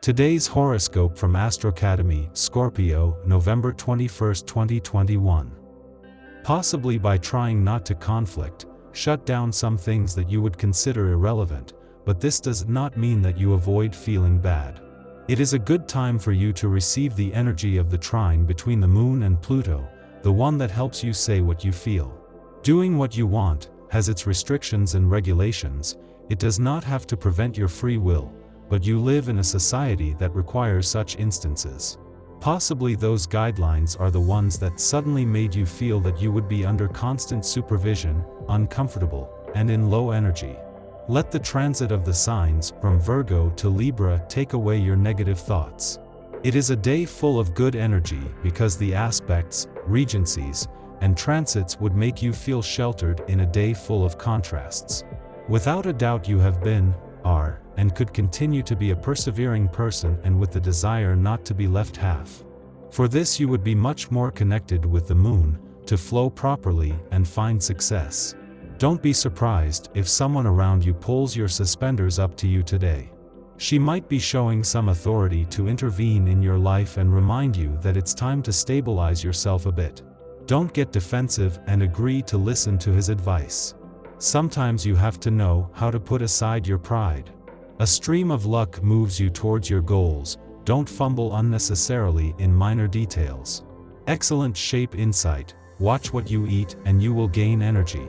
Today's horoscope from Astrocademy, Scorpio, November 21, 2021. Possibly by trying not to conflict, shut down some things that you would consider irrelevant, but this does not mean that you avoid feeling bad. It is a good time for you to receive the energy of the trine between the Moon and Pluto, the one that helps you say what you feel. Doing what you want has its restrictions and regulations. It does not have to prevent your free will, but you live in a society that requires such instances. Possibly those guidelines are the ones that suddenly made you feel that you would be under constant supervision, uncomfortable, and in low energy. Let the transit of the signs from Virgo to Libra take away your negative thoughts. It is a day full of good energy because the aspects, regencies, and transits would make you feel sheltered in a day full of contrasts. Without a doubt you have been, are, and could continue to be a persevering person and with the desire not to be left half. For this you would be much more connected with the Moon, to flow properly and find success. Don't be surprised if someone around you pulls your suspenders up to you today. She might be showing some authority to intervene in your life and remind you that it's time to stabilize yourself a bit. Don't get defensive and agree to listen to his advice. Sometimes you have to know how to put aside your pride. A stream of luck moves you towards your goals. Don't fumble unnecessarily in minor details. Excellent shape insight. Watch what you eat and you will gain energy.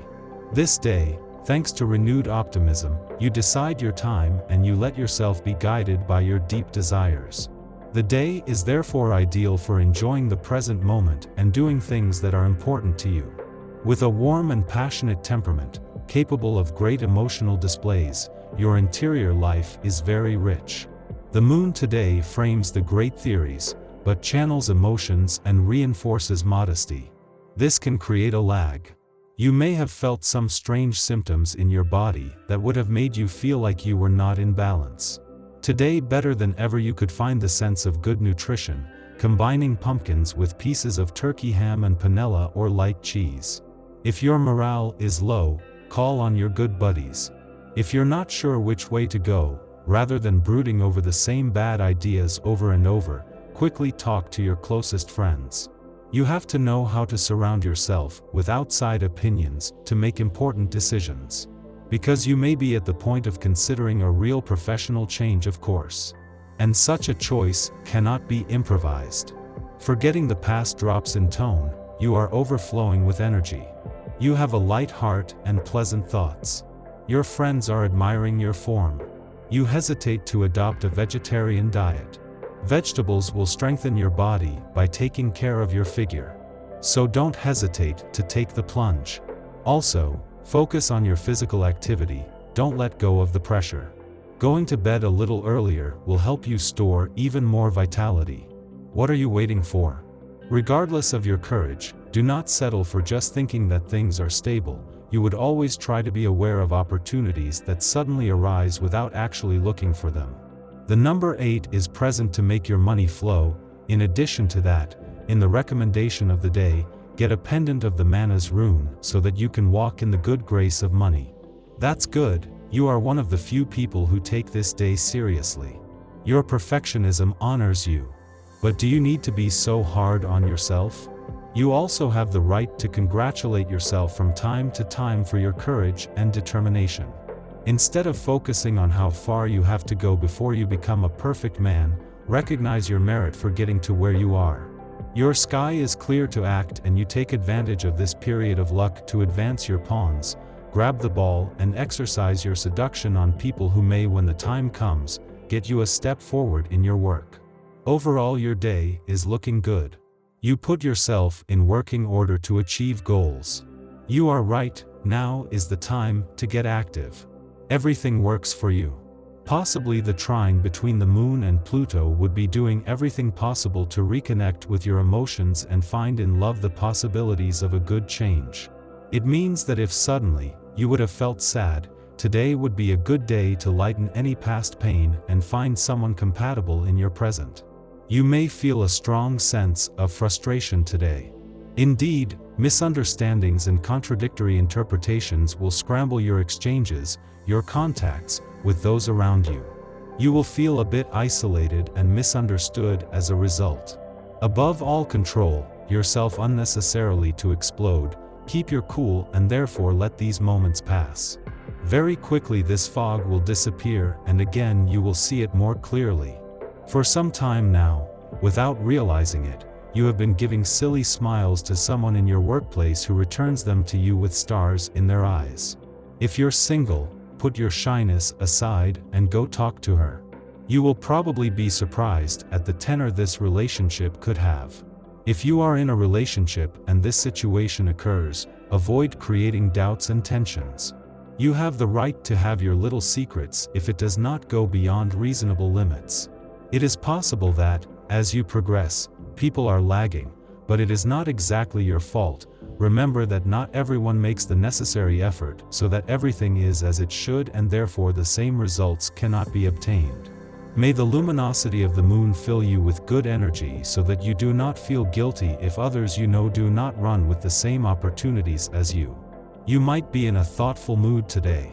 This day, thanks to renewed optimism, you decide your time and you let yourself be guided by your deep desires. The day is therefore ideal for enjoying the present moment and doing things that are important to you. With a warm and passionate temperament, capable of great emotional displays, your interior life is very rich. The Moon today frames the great theories, but channels emotions and reinforces modesty. This can create a lag. You may have felt some strange symptoms in your body that would have made you feel like you were not in balance. Today, better than ever, you could find the sense of good nutrition, combining pumpkins with pieces of turkey ham and panela or light cheese. If your morale is low, call on your good buddies. If you're not sure which way to go, rather than brooding over the same bad ideas over and over, quickly talk to your closest friends. You have to know how to surround yourself with outside opinions to make important decisions. Because you may be at the point of considering a real professional change of course. And such a choice cannot be improvised. Forgetting the past drops in tone, you are overflowing with energy. You have a light heart and pleasant thoughts. Your friends are admiring your form. You hesitate to adopt a vegetarian diet. Vegetables will strengthen your body by taking care of your figure. So don't hesitate to take the plunge. Also, focus on your physical activity, don't let go of the pressure. Going to bed a little earlier will help you store even more vitality. What are you waiting for? Regardless of your courage, do not settle for just thinking that things are stable. You would always try to be aware of opportunities that suddenly arise without actually looking for them. The number 8 is present to make your money flow. In addition to that, in the recommendation of the day, get a pendant of the Mana's rune so that you can walk in the good grace of money. That's good, you are one of the few people who take this day seriously. Your perfectionism honors you. But do you need to be so hard on yourself? You also have the right to congratulate yourself from time to time for your courage and determination. Instead of focusing on how far you have to go before you become a perfect man, recognize your merit for getting to where you are. Your sky is clear to act and you take advantage of this period of luck to advance your pawns, grab the ball and exercise your seduction on people who may, when the time comes, get you a step forward in your work. Overall, your day is looking good. You put yourself in working order to achieve goals. You are right, now is the time to get active. Everything works for you. Possibly the trine between the Moon and Pluto would be doing everything possible to reconnect with your emotions and find in love the possibilities of a good change. It means that if suddenly you would have felt sad, today would be a good day to lighten any past pain and find someone compatible in your present. You may feel a strong sense of frustration today. Indeed, misunderstandings and contradictory interpretations will scramble your exchanges, your contacts, with those around you. You will feel a bit isolated and misunderstood as a result. Above all, control yourself unnecessarily to explode. Keep your cool and therefore let these moments pass. Very quickly this fog will disappear and again you will see it more clearly. For some time now, without realizing it, you have been giving silly smiles to someone in your workplace who returns them to you with stars in their eyes. If you're single, put your shyness aside and go talk to her. You will probably be surprised at the tenor this relationship could have. If you are in a relationship and this situation occurs, avoid creating doubts and tensions. You have the right to have your little secrets if it does not go beyond reasonable limits. It is possible that, as you progress, people are lagging, but it is not exactly your fault. Remember that not everyone makes the necessary effort so that everything is as it should and therefore the same results cannot be obtained. May the luminosity of the moon fill you with good energy so that you do not feel guilty if others you know do not run with the same opportunities as you. You might be in a thoughtful mood today.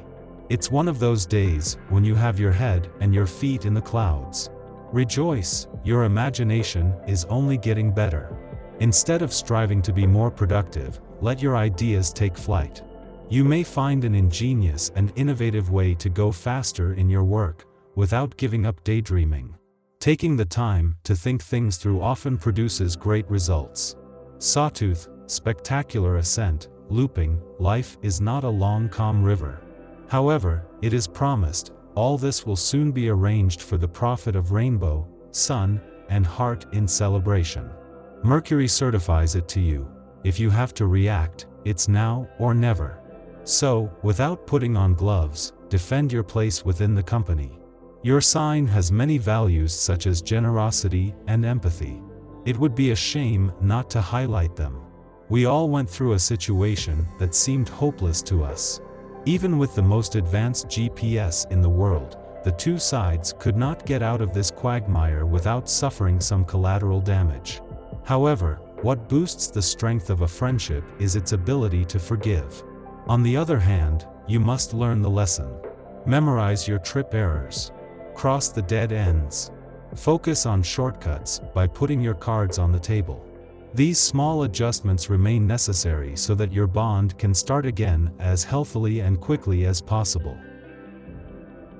It's one of those days when you have your head and your feet in the clouds. Rejoice, your imagination is only getting better. Instead of striving to be more productive, let your ideas take flight. You may find an ingenious and innovative way to go faster in your work, without giving up daydreaming. Taking the time to think things through often produces great results. Sawtooth, spectacular ascent, looping, life is not a long calm river. However, it is promised, all this will soon be arranged for the profit of rainbow, sun, and heart in celebration. Mercury certifies it to you. If you have to react, it's now or never. So, without putting on gloves, defend your place within the company. Your sign has many values such as generosity and empathy. It would be a shame not to highlight them. We all went through a situation that seemed hopeless to us. Even with the most advanced GPS in the world, the two sides could not get out of this quagmire without suffering some collateral damage. However, what boosts the strength of a friendship is its ability to forgive. On the other hand, you must learn the lesson. Memorize your trip errors. Cross the dead ends. Focus on shortcuts by putting your cards on the table. These small adjustments remain necessary so that your bond can start again as healthily and quickly as possible.